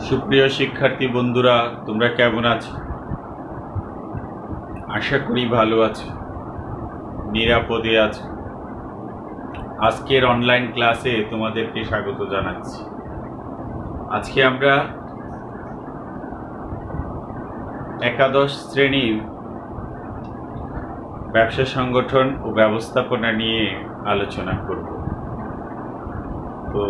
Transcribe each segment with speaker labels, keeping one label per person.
Speaker 1: সুপ্রিয় শিক্ষার্থী বন্ধুরা, তোমরা কেমন আছো? আশা করি ভালো আছো, নিরাপদে আছো। আজকের অনলাইন ক্লাসে তোমাদেরকে স্বাগত জানাচ্ছি। আজকে আমরা একাদশ শ্রেণীর ব্যবসা সংগঠন ও ব্যবস্থাপনা নিয়ে আলোচনা করব। তো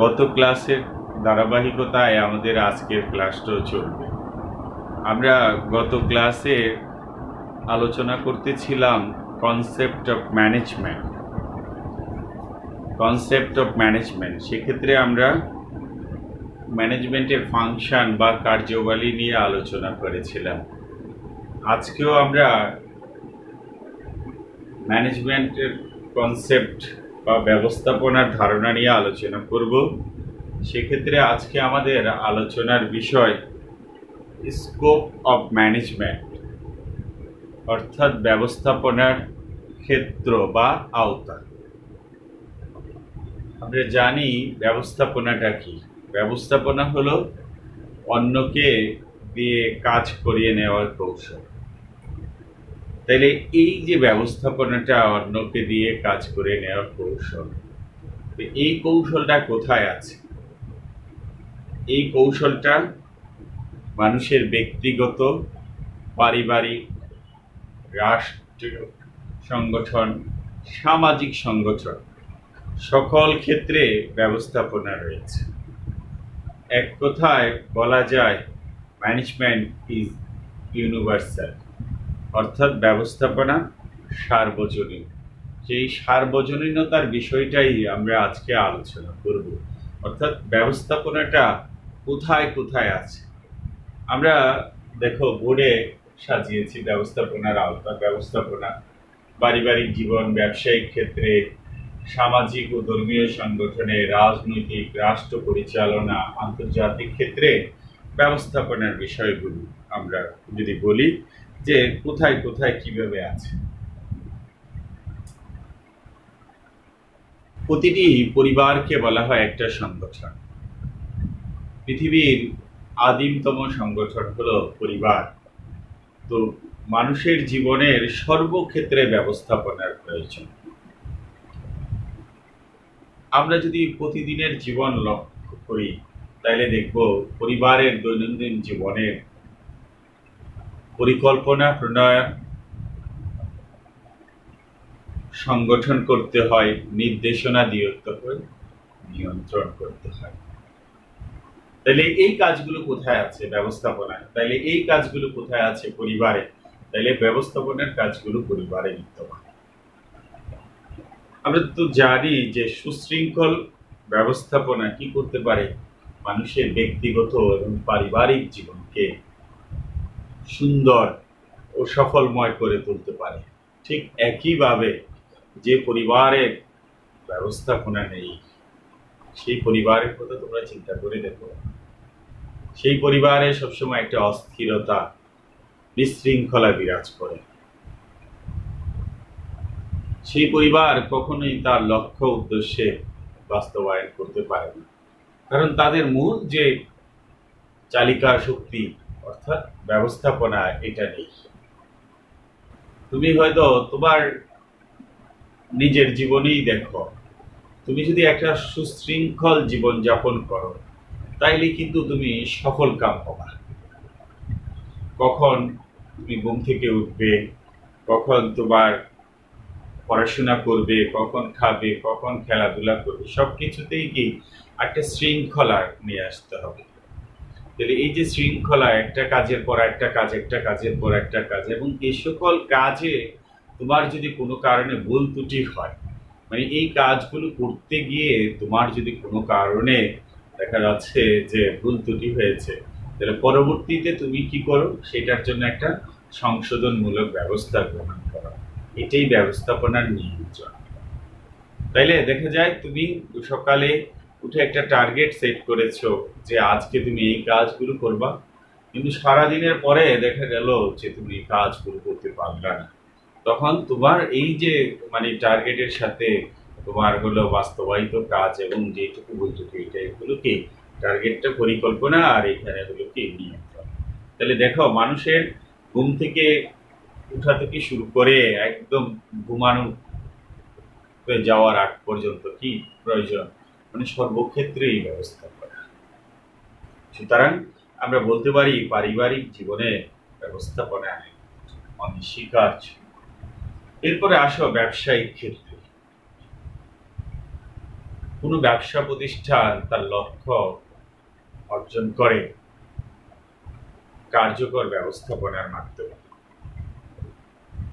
Speaker 1: গত ক্লাসের ধারাবাহিকতায় আমাদের আজকের ক্লাসটাও চলবে। আমরা গত ক্লাসে আলোচনা করতেছিলাম কনসেপ্ট অফ ম্যানেজমেন্ট। সেক্ষেত্রে আমরা ম্যানেজমেন্টের ফাংশন বা কার্যাবলী নিয়ে আলোচনা করেছিলাম। আজকেও আমরা ম্যানেজমেন্টের কনসেপ্ট বা ব্যবস্থাপনার ধারণা নিয়ে আলোচনা করব। সেক্ষেত্রে আজকে আমাদের আলোচনার বিষয় স্কোপ অফ ম্যানেজমেন্ট, অর্থাৎ ব্যবস্থাপনার ক্ষেত্র বা আওতা। আমরা জানি ব্যবস্থাপনাটা কি। ব্যবস্থাপনা হলো অন্যকে দিয়ে কাজ করিয়ে নেওয়ার কৌশল। তাইলে এই যে ব্যবস্থাপনাটা অন্যকে দিয়ে কাজ করে নেওয়ার কৌশল, এই কৌশলটা কোথায় আছে? এই কৌশলটা মানুষের ব্যক্তিগত, পারিবারিক, রাষ্ট্রীয় সংগঠন, সামাজিক সংগঠন সকল ক্ষেত্রে ব্যবস্থাপনা রয়েছে। এক কথায় বলা যায় ম্যানেজমেন্ট ইজ ইউনিভার্সাল, অর্থাৎ ব্যবস্থাপনা সার্বজনীন। সেই সার্বজনীনতার বিষয়টাই আমরা আজকে আলোচনা করব। অর্থাৎ ব্যবস্থাপনাটা কোথায় কোথায় আছে। আমরা দেখো বোর্ডে সাজিয়েছি ব্যবস্থাপনার আওতা। ব্যবস্থাপনা পারিবারিক জীবন, ব্যবসায়িক ক্ষেত্রে, সামাজিক ও ধর্মীয় সংগঠনে, রাজনৈতিক, রাষ্ট্র পরিচালনা, আন্তর্জাতিক ক্ষেত্রে ব্যবস্থাপনার বিষয়গুলো আমরা যদি বলি যে কোথায় কোথায় কিভাবে আছে। প্রতিটি পরিবারকে বলা হয় একটা সংগঠন। পৃথিবীর আদিমতম সংগঠন হলো পরিবার। তো মানুষের জীবনের সর্বক্ষেত্রে ব্যবস্থাপনার প্রয়োজন। আমরা যদি প্রতিদিনের জীবন লক্ষ্য করি তাহলে দেখব পরিবারের দৈনন্দিন জীবনের পরিকল্পনা প্রণয়ন, সংগঠন করতে হয়, নির্দেশনা দিতে হয়, নিয়ন্ত্রণ করতে হয়। তাহলে এই কাজগুলো কোথায় আছে ব্যবস্থাপনায়? তাহলে এই কাজগুলো কোথায় আছে পরিবারে? তাহলে ব্যবস্থাপনার কাজগুলো পরিবারে বিদ্যমান। আমরা তো জানি যে সুশৃঙ্খল ব্যবস্থাপনা কি করতে পারে? মানুষের ব্যক্তিগত এবং পারিবারিক জীবনকে সুন্দর ও সফলময় করে তুলতে পারে। ঠিক একইভাবে যে পরিবারের ব্যবস্থাপনা নেই, সেই পরিবারের কথা তোমরা চিন্তা করে দেখো। সেই পরিবারে সবসময় একটা অস্থিরতা, বিশৃঙ্খলা বিরাজ করে। সেই পরিবার কখনোই তার লক্ষ্য উদ্দেশ্যে বাস্তবায়ন করতে পারে না, কারণ তাদের মূল যে চালিকা শক্তি অর্থাৎ ব্যবস্থাপনা এটা নেই। তুমি হয়তো তোমার নিজের জীবনেই দেখো, তুমি যদি একটা সুশৃঙ্খল জীবন যাপন করো তাইলে কিন্তু তুমি সফল কাম হবা। কখন তুমি ঘুম থেকে উঠবে, কখন তোমার পড়াশোনা করবে, কখন খাবে, কখন খেলাধুলা করবে, সবকিছুতেই কি একটা শৃঙ্খলা নিয়ে আসতে হবে। তাহলে এই যে শৃঙ্খলা, একটা কাজের পর একটা কাজ, একটা কাজের পর একটা কাজ, এবং এই সকল কাজে তোমার যদি কোনো কারণে ভুল ত্রুটি হয়, মানে এই কাজগুলো করতে গিয়ে তোমার যদি কোনো কারণে দেখা যাচ্ছে যে ভুল ত্রুটি হয়েছে, তাহলে পরবর্তীতে তুমি কি করো? সেটার জন্য একটা সংশোধনমূলক ব্যবস্থা গ্রহণ করো। এটাই ব্যবস্থাপনার নিয়ন্ত্রণ। তাইলে দেখা যায় তুমি সকালে উঠে একটা টার্গেট সেট করেছো যে আজকে তুমি এই কাজগুলো করবা, কিন্তু সারাদিনের পরে দেখা গেল যে তুমি এই কাজগুলো করতে পারলা না। তখন তোমার এই যে টার্গেটের সাথে তোমার হলো বাস্তবায়িত কাজ এবং যেটুকু বলতো এটা এগুলো কি টার্গেটটা পরিকল্পনা, আর এখানে হলো কি নিয়ন্ত্রণ। তাহলে দেখো, মানুষের ঘুম থেকে উঠা থেকে শুরু করে একদম ঘুমানো যাওয়ার আগ পর্যন্ত কি প্রয়োজন, মানে সর্বক্ষেত্রেই ব্যবস্থা করা। সুতরাং আমরা বলতে পারি পারিবারিক জীবনে ব্যবস্থাপনা অনস্বীকার্য। এরপরে আসো ব্যবসায়িক ক্ষেত্রে। কোনো ব্যবসা প্রতিষ্ঠান তার লক্ষ্য অর্জন করে কার্যকর ব্যবস্থাপনার মাধ্যমে।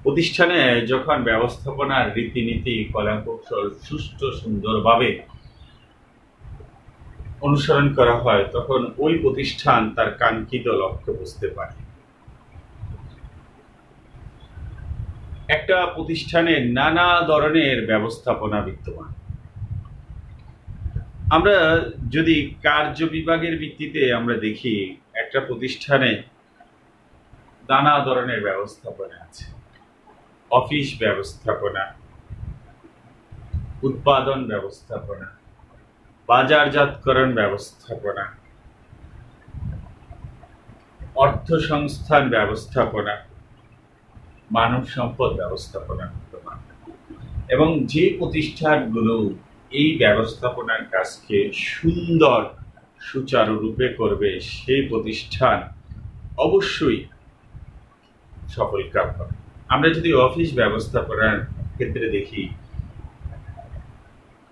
Speaker 1: প্রতিষ্ঠানে যখন ব্যবস্থাপনার রীতিনীতি কলাকৌশল সুষ্ঠু সুন্দরভাবে অনুসরণ করা হয়, তখন ওই প্রতিষ্ঠান তার কাঙ্ক্ষিত লক্ষ্য বুঝতে পারে। একটা প্রতিষ্ঠানে নানা ধরনের ব্যবস্থাপনা বিদ্যমান। আমরা যদি কার্য বিভাগের ভিত্তিতে আমরা দেখি, একটা প্রতিষ্ঠানে নানা ধরনের ব্যবস্থাপনা আছে। অফিস ব্যবস্থাপনা, উৎপাদন ব্যবস্থাপনা, বাজারজাতকরণ ব্যবস্থাপনা, অর্থ সংস্থান ব্যবস্থাপনা, মানব সম্পদ ব্যবস্থাপনা বিদ্যমান। এবং যে প্রতিষ্ঠানগুলো এই ব্যবস্থাপনার কাজকে সুন্দর সুচারুরূপে করবে, সেই প্রতিষ্ঠান অবশ্যই সফল কাম হবে। আমরা যদি অফিস ব্যবস্থাপনার ক্ষেত্রে দেখি,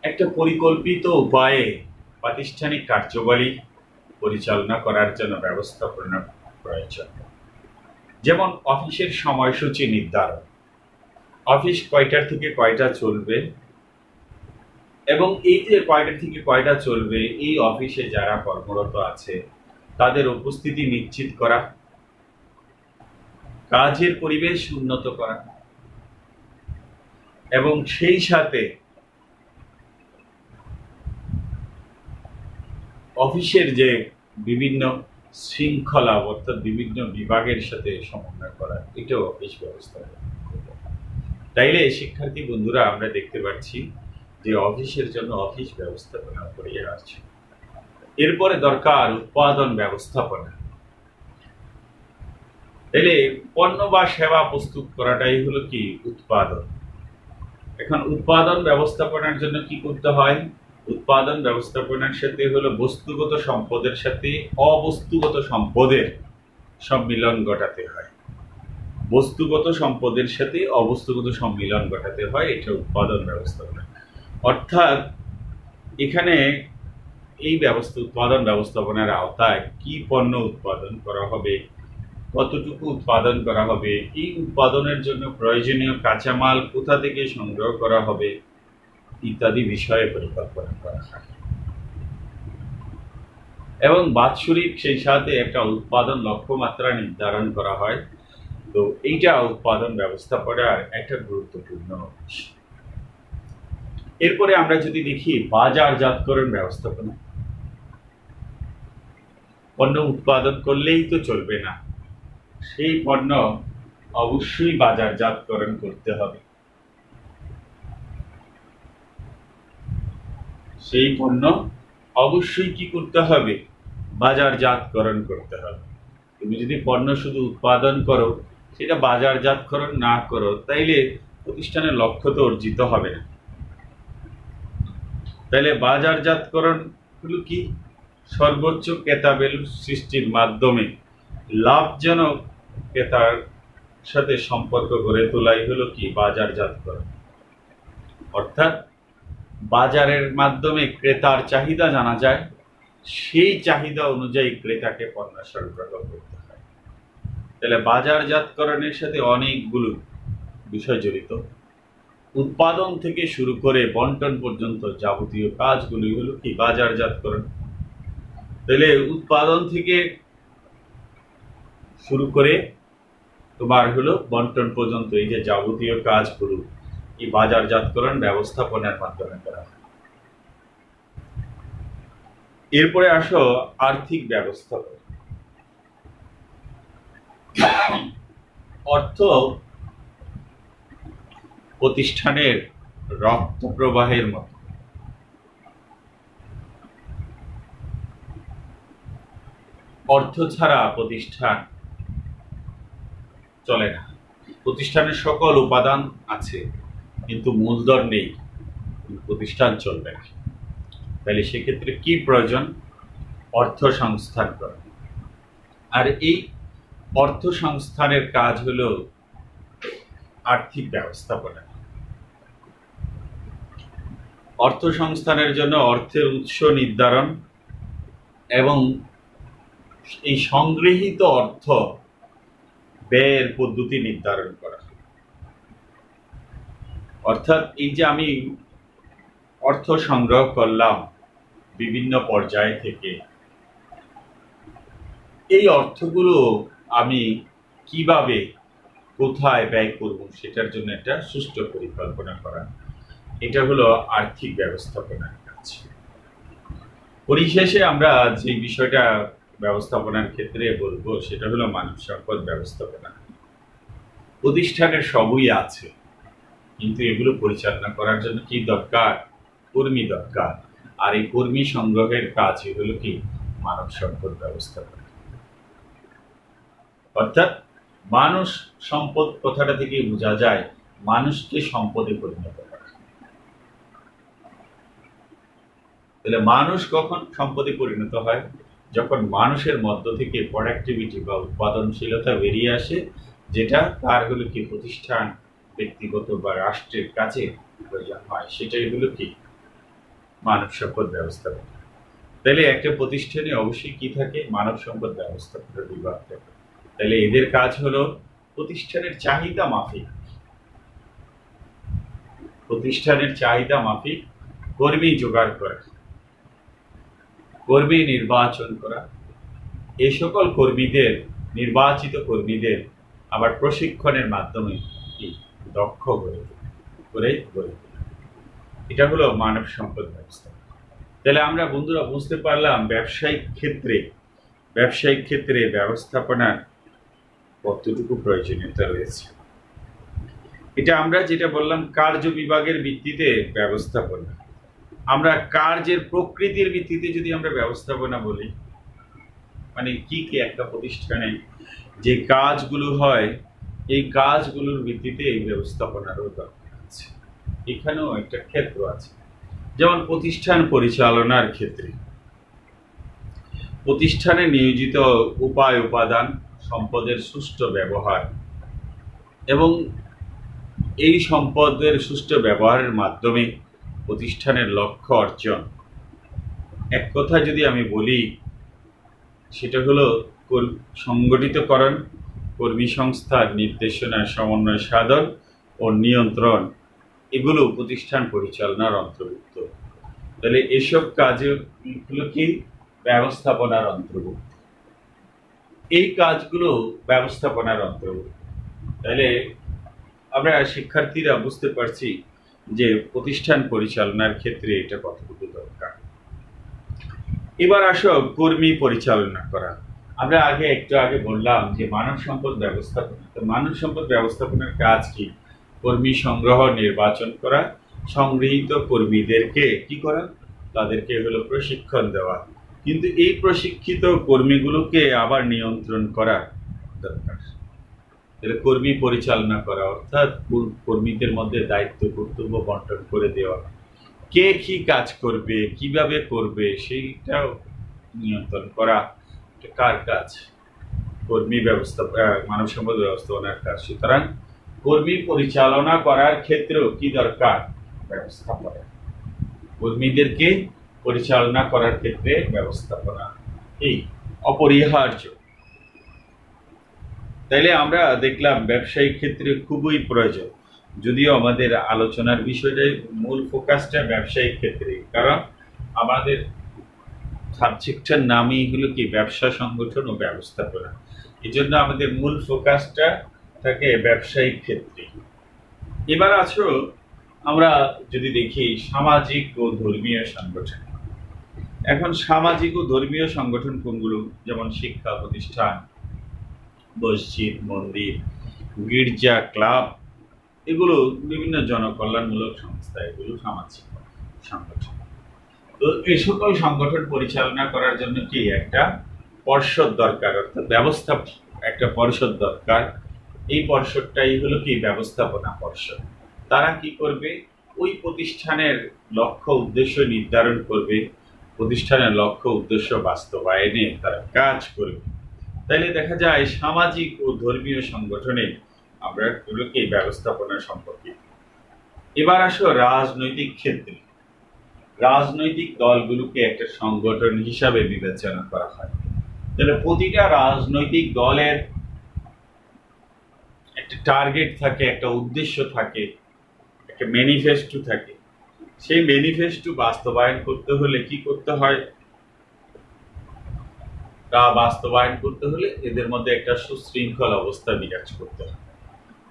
Speaker 1: একটা পরিকল্পিত উপায়ে প্রাতিষ্ঠানিক কার্যাবলী পরিচালনা করার জন্য ব্যবস্থাপনা প্রয়োজন। যেমন অফিসের সময়সূচি নির্ধারণ, অফিস কয়টার থেকে কয়টা চলবে, এবং এই যে কয়টা থেকে কয়টা চলবে, এই অফিসে যারা কর্মরত আছে তাদের উপস্থিতি নিশ্চিত করা, কাজের পরিবেশ উন্নত করা, এবং সেই সাথে অফিসের যে বিভিন্ন শৃঙ্খলা অর্থাৎ বিভিন্ন বিভাগের সাথে সমন্বয় করা, এটাও অফিস ব্যবস্থা। তাইলে শিক্ষার্থী বন্ধুরা, আমরা দেখতে পাচ্ছি যে অফিসের জন্য অফিস ব্যবস্থাপনা করে আসছে। এরপরে দরকার উৎপাদন ব্যবস্থাপনা। তাইলে পণ্য বা সেবা প্রস্তুত করাটাই হলো কি উৎপাদন। এখন উৎপাদন ব্যবস্থাপনার জন্য কি করতে হয়? উৎপাদন ব্যবস্থাপনার সাথে হলো বস্তুগত সম্পদের সাথে অবস্তুগত সম্পদের সম্মিলন ঘটাতে হয়। বস্তুগত সম্পদের সাথে অবস্তুগত সম্মিলন ঘটাতে হয়, এটা উৎপাদন ব্যবস্থাপনা। অর্থাৎ এখানে এই উৎপাদন ব্যবস্থাপনার আওতায় কি পণ্য উৎপাদন করা হবে, কতটুকু উৎপাদন করা হবে, এই উৎপাদনের জন্য প্রয়োজনীয় কাঁচামাল কোথা থেকে সংগ্রহ করা হবে, ইত্যাদি বিষয়ে পরিকল্পনা করা হয়। এবং বাৎসরিক সেই সাথে একটা উৎপাদন লক্ষ্যমাত্রা নির্ধারণ করা হয়। তো এইটা উৎপাদন ব্যবস্থাপনার একটা গুরুত্বপূর্ণ অংশ। এরপরে আমরা যদি দেখি বাজারজাতকরণ ব্যবস্থাপনা। পণ্য উৎপাদন করলেই তো চলবে না, সেই পণ্য অবশ্যই বাজারজাতকরণ করতে হবে। সেই পণ্য অবশ্যই কি করতে হবে? বাজারজাতকরণ করতে হবে। তুমি যদি পণ্য শুধু উৎপাদন করো, সেটা বাজারজাতকরণ না করো, তাইলে প্রতিষ্ঠানের লক্ষ্য তো অর্জিত হবে না। তাইলে বাজারজাতকরণ হলো কি? সর্বোচ্চ ক্রেতা ভ্যালু সৃষ্টির মাধ্যমে লাভজনক ক্রেতার সাথে সম্পর্ক গড়ে তোলাই হলো কি বাজারজাতকরণ। অর্থাৎ বাজারের মাধ্যমে ক্রেতার চাহিদা জানা যায়, সেই চাহিদা অনুযায়ী ক্রেতাকে পণ্য সরবরাহ করতে হয়। তাহলে বাজারজাতকরণের সাথে অনেকগুলো বিষয় জড়িত। উৎপাদন থেকে শুরু করে বন্টন পর্যন্ত যাবতীয় কাজগুলি হলো কি বাজারজাতকরণ। তাহলে উৎপাদন থেকে শুরু করে তোমার হলো বন্টন পর্যন্ত এই যে যাবতীয় কাজগুলো এই বাজারজাতকরণ ব্যবস্থাপনার মাধ্যমে করা হয়। এরপরে আসো আর্থিক ব্যবস্থাপনা। অর্থ প্রতিষ্ঠানের রক্ত প্রবাহের মতো। অর্থ ছাড়া প্রতিষ্ঠান চলে না। প্রতিষ্ঠানের সকল উপাদান আছে, কিন্তু মূলধন নেই, প্রতিষ্ঠান চলবে না। তাহলে সেক্ষেত্রে কি প্রয়োজন? অর্থ সংস্থান করা। আর এই অর্থ সংস্থানের কাজ হলো আর্থিক ব্যবস্থাপনা। অর্থ সংস্থানের জন্য অর্থের উৎস নির্ধারণ এবং এই সংগৃহীত অর্থ ব্যয়ের পদ্ধতি নির্ধারণ করা। অর্থাৎ এই যে আমি অর্থ সংগ্রহ করলাম বিভিন্ন পর্যায় থেকে, এই অর্থগুলো আমি কিভাবে কোথায় ব্যয় করব সেটার জন্য একটা সুষ্ঠু পরিকল্পনা করা, এটা হলো আর্থিক ব্যবস্থাপনার কাজ। পরিশেষে আমরা যে বিষয়টা ব্যবস্থাপনার ক্ষেত্রে বলবো সেটা হলো মানব সম্পদ ব্যবস্থাপনা। প্রতিষ্ঠানের সবই আছে, কিন্তু এগুলো পরিচালনা করার জন্য কি দরকার? কর্মী দরকার। আর এই কর্মী সংগ্রহের কাজই হলো কি? মানব সম্পদ ব্যবস্থাপনা। অর্থাৎ মানুষ সম্পদ কথাটা থেকে বোঝা যায় মানুষকে সম্পদে পরিণত করা। তাহলে মানুষ কখন সম্পদে পরিণত হয়? যখন মানুষের মধ্য থেকে প্রোডাক্টিভিটি বা উৎপাদনশীলতা বেরিয়ে আসে, যেটা তার হলো কি প্রতিষ্ঠান, ব্যক্তিগত বা রাষ্ট্রের কাছে প্রয়োজন হয়, সেটাই হলো কি মানব সম্পদ ব্যবস্থাপনা। তাহলে একটা প্রতিষ্ঠানে অবশ্যই কি থাকে? মানব সম্পদ ব্যবস্থাপনা বিভাগ থাকে। তাহলে এদের কাজ হলো প্রতিষ্ঠানের চাহিদা মাফিক কর্মী জোগাড় করা, কর্মী নির্বাচন করা, এই সকল নির্বাচিত কর্মীদের আবার প্রশিক্ষণের মাধ্যমে কি দক্ষ করে তোলা। এটা হলো মানব সম্পদ ব্যবস্থা। তাহলে আমরা বন্ধুরা বুঝতে পারলাম ব্যবসায়িক ক্ষেত্রে ব্যবস্থাপনার কতটুকু প্রয়োজনীয়তা রয়েছে। এটা আমরা যেটা বললাম কার্য বিভাগের ভিত্তিতে ব্যবস্থাপনা। আমরা কার্যের প্রকৃতির ভিত্তিতে যদি আমরা ব্যবস্থাপনা বলি, মানে কি একটা প্রতিষ্ঠানে যে কাজগুলো হয় এই কাজগুলোর ভিত্তিতে এই ব্যবস্থাপনারও দরকার আছে। এখানেও একটা ক্ষেত্র আছে, যেমন প্রতিষ্ঠান পরিচালনার ক্ষেত্রে প্রতিষ্ঠানে নিয়োজিত উপাদান সম্পদের সুষ্ঠু ব্যবহার এবং এই সম্পদের সুষ্ঠু ব্যবহারের মাধ্যমে প্রতিষ্ঠানের লক্ষ্য অর্জন। এক কথা যদি আমি বলি সেটা হলো সংগঠিতকরণ, কর্মী সংস্থার নির্দেশনা, সমন্বয় সাধন ও নিয়ন্ত্রণ, এগুলো প্রতিষ্ঠান পরিচালনার অন্তর্ভুক্ত। তাহলে এসব কাজগুলো কি ব্যবস্থাপনার অন্তর্ভুক্ত, এই কাজগুলো ব্যবস্থাপনার অন্তর্ভুক্ত। তাহলে আমরা শিক্ষার্থীরা বুঝতে পারছি যে প্রতিষ্ঠান পরিচালনার ক্ষেত্রে এটা কতটুকু দরকার। এবার আসো কর্মী পরিচালনা করা। আমরা একটু আগে বললাম যে মানব সম্পদ ব্যবস্থাপনা। তো মানব সম্পদ ব্যবস্থাপনার কাজ কি? কর্মী সংগ্রহ, নির্বাচন করা, সংগৃহীত কর্মীদেরকে কি করা? তাদেরকে হলো প্রশিক্ষণ দেওয়া, কিন্তু এই প্রশিক্ষিত কর্মীগুলোকে আবার নিয়ন্ত্রণ করা দরকার। তাহলে কর্মী পরিচালনা করা অর্থাৎ কর্মীদের মধ্যে দায়িত্ব কর্তব্য বন্টন করে দেওয়া, কে কি কাজ করবে, কিভাবে করবে সেইটাও নিয়ন্ত্রণ করা। কার কাজ? কর্মী মানব সম্পদ ব্যবস্থাপনার কাজ। সুতরাং কর্মী পরিচালনা করার ক্ষেত্রেও কি দরকার? ব্যবস্থাপনা। কর্মীদেরকে পরিচালনা করার ক্ষেত্রে ব্যবস্থাপনা এই অপরিহার্য। তাইলে আমরা দেখলাম ব্যবসায়িক ক্ষেত্রে খুবই প্রয়োজন, যদিও আমাদের আলোচনার বিষয়টাই মূল ফোকাসটা ব্যবসায়িক ক্ষেত্রে, কারণ আমাদের সাবজেক্টের নামই হলো কি ব্যবসা সংগঠন ও ব্যবস্থাপনা। এই জন্য আমাদের মূল ফোকাসটা থাকে ব্যবসায়িক ক্ষেত্রে। এবার আছো আমরা যদি দেখি সামাজিক ও ধর্মীয় সংগঠন। এখন সামাজিক ও ধর্মীয় সংগঠন কোনগুলো? যেমন শিক্ষা প্রতিষ্ঠান, মসজিদ, মন্দির, গির্জা, ক্লাব, এগুলো বিভিন্ন জনকল্যাণমূলক সংস্থা, এগুলো সামাজিক সংগঠন। তো এই সকল সংগঠন পরিচালনা করার জন্য কি একটা পর্ষদ দরকার, অর্থাৎ ব্যবস্থা একটা পর্ষদ দরকার। এই পর্ষদটাই হলো কি ব্যবস্থাপনা পর্ষদ। তারা কি করবে, ওই প্রতিষ্ঠানের লক্ষ্য উদ্দেশ্য নির্ধারণ করবে, প্রতিষ্ঠানের লক্ষ্য উদ্দেশ্য বাস্তবায়নে তারা কাজ করবে। তাইলে দেখা যায় সামাজিক ও ধর্মীয় সংগঠনে আমরা হলো কি ব্যবস্থাপনা সম্পর্কে। এবার আসো রাজনৈতিক ক্ষেত্রে। রাজনৈতিক দলগুলোকে একটা সংগঠন হিসাবে বিবেচনা করা হয়। তাহলে প্রতিটা রাজনৈতিক দলের একটা টার্গেট থাকে, একটা উদ্দেশ্য থাকে, একটা ম্যানিফেস্টো থাকে। সেই ম্যানিফেস্টো বাস্তবায়ন করতে হলে কি করতে হয়, তা বাস্তবায়ন করতে হলে এদের মধ্যে একটা সুশৃঙ্খল অবস্থা বিরাজ করতে হয়।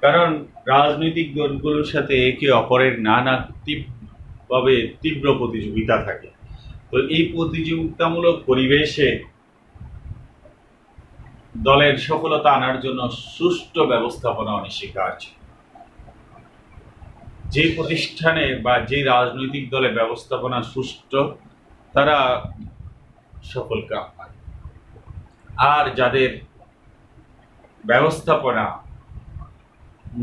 Speaker 1: কারণ রাজনৈতিক দলগুলোর সাথে একে অপরের নানা ভাবে তীব্র প্রতিযোগিতা থাকে। তো এই প্রতিযোগিতামূলক পরিবেশে দলের সফলতা আনার জন্য সুষ্ঠু ব্যবস্থাপনা অনস্বীকার্য। যে প্রতিষ্ঠানে বা যে রাজনৈতিক দলে ব্যবস্থাপনা সুষ্ঠু, তারা সফল কাম পায়। আর যাদের ব্যবস্থাপনা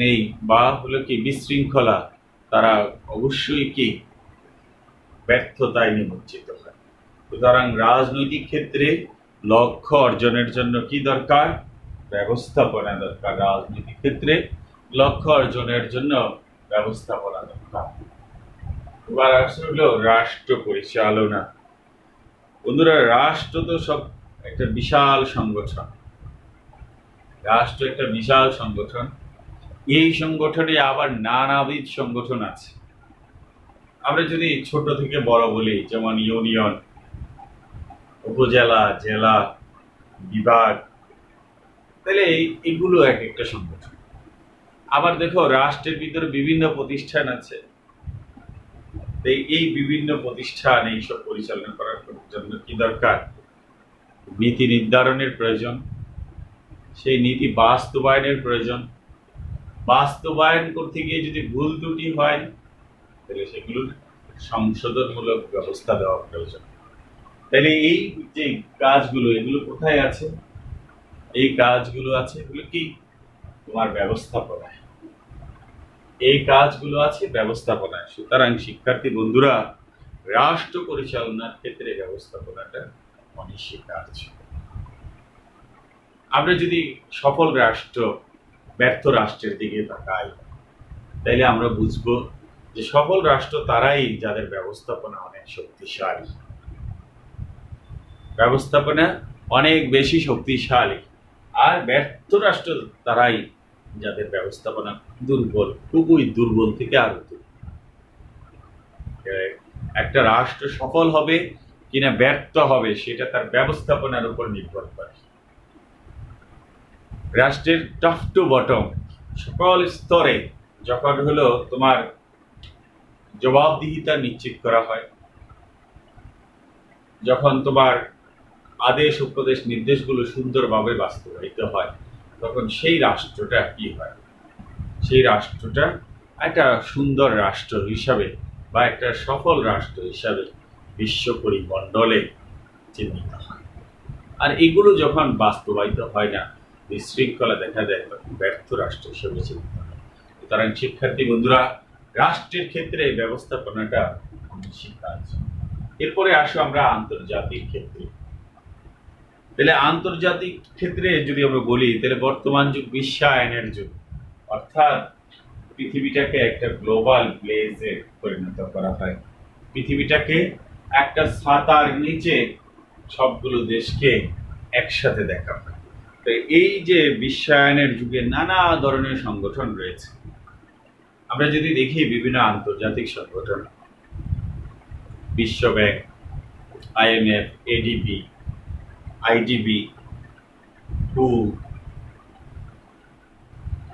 Speaker 1: নেই বা হলো কি বিশৃঙ্খলা, তারা অবশ্যই কি ব্যর্থতায় নিমজ্জিত হয়। সুতরাং রাজনৈতিক ক্ষেত্রে লক্ষ্য অর্জনের জন্য কি দরকার, ব্যবস্থাপনা দরকার। রাজনৈতিক ক্ষেত্রে লক্ষ্য অর্জনের জন্য ব্যবস্থাপনা দরকার। এবার আসলে রাষ্ট্র পরিচালনা। বন্ধুরা, রাষ্ট্র তো সব একটা বিশাল সংগঠন। রাষ্ট্র একটা বিশাল সংগঠন। এই সংগঠনে আবার নানাবিধ সংগঠন আছে। আমরা যদি ছোট থেকে বড় বলি, যেমন ইউনিয়ন, উপজেলা, জেলা, বিভাগ, তাহলে এগুলো এক একটা সংগঠন। আবার দেখো রাষ্ট্রের ভিতরে বিভিন্ন প্রতিষ্ঠান আছে। এই বিভিন্ন প্রতিষ্ঠান এইসব পরিচালনা করার জন্য কি দরকার, নীতি নির্ধারণের প্রয়োজন, সেই নীতি বাস্তবায়নের প্রয়োজন। বাস্তবায়ন করতে গিয়ে যদি ভুল ত্রুটি হয়, তাহলে সেগুলোর সংশোধনমূলক ব্যবস্থা দেওয়া প্রয়োজন। তাহলে এই যে কাজগুলো, এগুলো কোথায় আছে, এই কাজগুলো আছে এগুলো কি তোমার ব্যবস্থাপনায়। এই কাজগুলো আছে ব্যবস্থাপনায়। সুতরাং শিক্ষার্থী বন্ধুরা, রাষ্ট্র পরিচালনার ক্ষেত্রে ব্যবস্থাপনাটা অনস্বীকার্য। আমরা যদি সফল রাষ্ট্র ব্যর্থ রাষ্ট্রের দিকে তাকাই, তাইলে আমরা বুঝবো যে সফল রাষ্ট্র তারাই যাদের ব্যবস্থাপনা অনেক শক্তিশালী। ব্যবস্থাপনা অনেক বেশি শক্তিশালী। আর ব্যর্থ রাষ্ট্র তারাই যাদের ব্যবস্থাপনা দুর্বল, খুবই দুর্বল থেকে আরো দুর্বল। একটা রাষ্ট্র সফল হবে কিনা ব্যর্থ হবে সেটা তার ব্যবস্থাপনার উপর নির্ভর করে। রাষ্ট্রের টপ টু বটম সকল স্তরে যখন হলো তোমার জবাবদিহিতা নিশ্চিত করা হয়, যখন তোমার আদেশ উপদেশ নির্দেশগুলো সুন্দরভাবে বাস্তবায়িত হয়, তখন সেই রাষ্ট্রটা কি হয়, সেই রাষ্ট্রটা একটা সুন্দর রাষ্ট্র হিসাবে বা একটা সফল রাষ্ট্র হিসাবে বিশ্ব পরিমণ্ডলে চিহ্নিত হয়। আর এগুলো যখন বাস্তবায়িত হয় না, বিশৃঙ্খলা দেখা দেয়, তখন ব্যর্থ রাষ্ট্র হিসেবে চিহ্নিত হয়। সুতরাং শিক্ষার্থী বন্ধুরা, রাষ্ট্রের ক্ষেত্রে ব্যবস্থাপনাটা শিক্ষার্থী। এরপরে আসো আমরা আন্তর্জাতিক ক্ষেত্রে। তাহলে আন্তর্জাতিক ক্ষেত্রে যদি আমরা বলি, তাহলে বর্তমান যুগ বিশ্বায়নের যুগ, অর্থাৎ পৃথিবীটাকে একটা গ্লোবাল ভিলেজে পরিণত করা হয়। পৃথিবীটাকে একটা ছাতার নিচে সবগুলো দেশকে একসাথে দেখা হয়। তো এই যে বিশ্বায়নের যুগে নানা ধরনের সংগঠন রয়েছে। আমরা যদি দেখি বিভিন্ন আন্তর্জাতিক সংগঠন, বিশ্ব bank, IMF, ADB, IDB, WHO,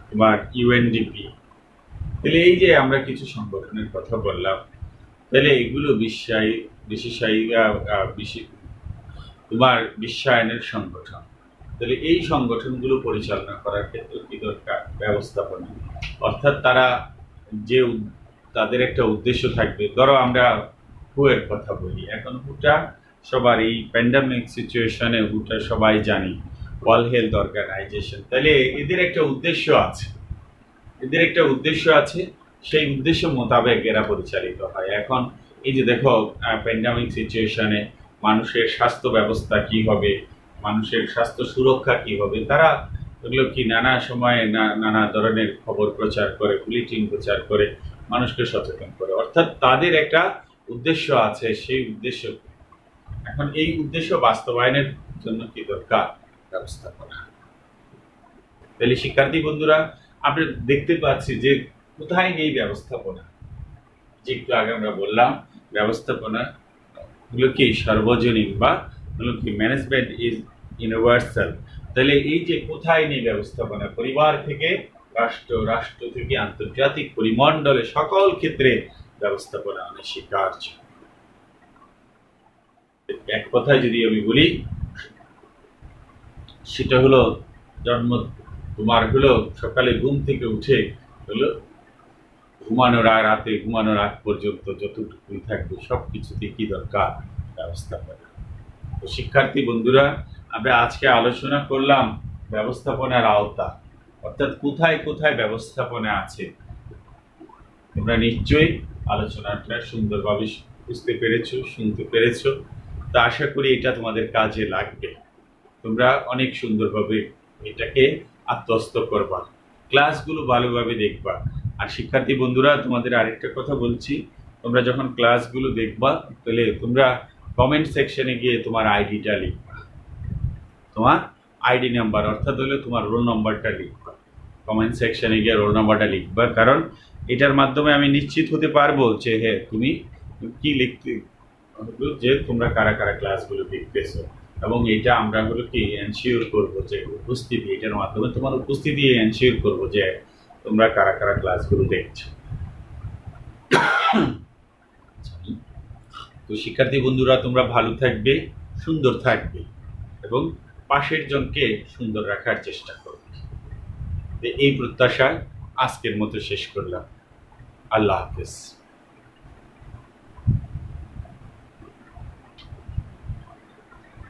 Speaker 1: তোমার UNDP, তাহলে এই যে আমরা কিছু সংগঠনের কথা বললাম, তাহলে এগুলো তোমার বিশ্বায়নের সংগঠন। তাহলে এই সংগঠনগুলো পরিচালনা করার ক্ষেত্রে কি দরকার, ব্যবস্থাপনা। অর্থাৎ তারা যে তাদের একটা উদ্দেশ্য থাকবে। ধরো আমরা হু এর কথা বলি, এখন হুটা সবার এই প্যান্ডামিক সিচুয়েশনে ওটা সবাই জানি, ওয়ার্ল্ড হেলথ অর্গানাইজেশন, তাহলে এদের একটা উদ্দেশ্য আছে, সেই উদ্দেশ্য মোতাবেক এরা পরিচালিত হয়। এখন এই যে দেখো প্যান্ডামিক সিচুয়েশনে মানুষের স্বাস্থ্য ব্যবস্থা কি হবে, মানুষের স্বাস্থ্য সুরক্ষা কি হবে, তারা এগুলো কি নানা সময়ে নানা ধরনের খবর প্রচার করে, বুলেটিন প্রচার করে, মানুষকে সচেতন করে, অর্থাৎ তাদের একটা উদ্দেশ্য আছে। সেই উদ্দেশ্য, এখন এই উদ্দেশ্য বাস্তবায়নের জন্য কি দরকার? ব্যবস্থাপনা। তাহলে শিক্ষার্থী বন্ধুরা, আমরা দেখতে পাচ্ছি যে কোথায় নেই ব্যবস্থাপনা। যে একটু আগে আমরা বললাম ব্যবস্থাপনা হলো কি সর্বজনীন, বা হলো কি ম্যানেজমেন্ট ইজ ইউনিভার্সাল। তাহলে এই যে কোথায় নেই ব্যবস্থাপনা, পরিবার থেকে রাষ্ট্র, রাষ্ট্র থেকে আন্তর্জাতিক পরিমণ্ডলে সকল ক্ষেত্রে ব্যবস্থাপনা অনস্বীকার্য। এক কথায় যদি আমি বলি, সেটা হলো জন্ম তোমার হলো সকালে ঘুম থেকে উঠে হলো রাতে ঘুমানোর আগ পর্যন্ত যতটুকুই থাকবে সবকিছুতে কি দরকার? ব্যবস্থাপনা। তো শিক্ষার্থী বন্ধুরা, আমরা আজকে আলোচনা করলাম ব্যবস্থাপনার আওতা, অর্থাৎ কোথায় কোথায় ব্যবস্থাপনা আছে। তোমরা নিশ্চয়ই আলোচনাটা সুন্দরভাবে বুঝতে পেরেছো, শুনতে পেরেছো। তা আশা করি এটা তোমাদের কাজে লাগবে। তোমরা অনেক সুন্দরভাবে এটাকে আত্মস্থ করবা, ক্লাসগুলো ভালোভাবে দেখবা। আর শিক্ষার্থী বন্ধুরা, তোমাদের আরেকটা কথা বলছি, তোমরা যখন ক্লাসগুলো দেখবা তাহলে তোমরা কমেন্ট সেকশনে গিয়ে তোমার আইডিটা লিখবা, তোমার আইডি নাম্বার, অর্থাৎ হলো তোমার রোল নাম্বারটা লিখবা। কমেন্ট সেকশনে গিয়ে রোল নাম্বারটা লিখবা, কারণ এটার মাধ্যমে আমি নিশ্চিত হতে পারবো যে হ্যাঁ তুমি কি লিখতে, যে তোমরা কারা কারা ক্লাসগুলো দেখতেছো। এবং এটা আমরা হলো কি এনশিওর করবো যে উপস্থিতি, এটার মাধ্যমে তোমার উপস্থিতি এনশিওর করবো যে তোমরা কারা কারা ক্লাসগুলো দেখছো। তো শিক্ষার্থী বন্ধুরা, তোমরা ভালো থাকবে, সুন্দর থাকবে এবং পাশের জনকে সুন্দর রাখার চেষ্টা করবে। এই প্রত্যাশায় আজকের মতো শেষ করলাম। আল্লাহ হাফেজ।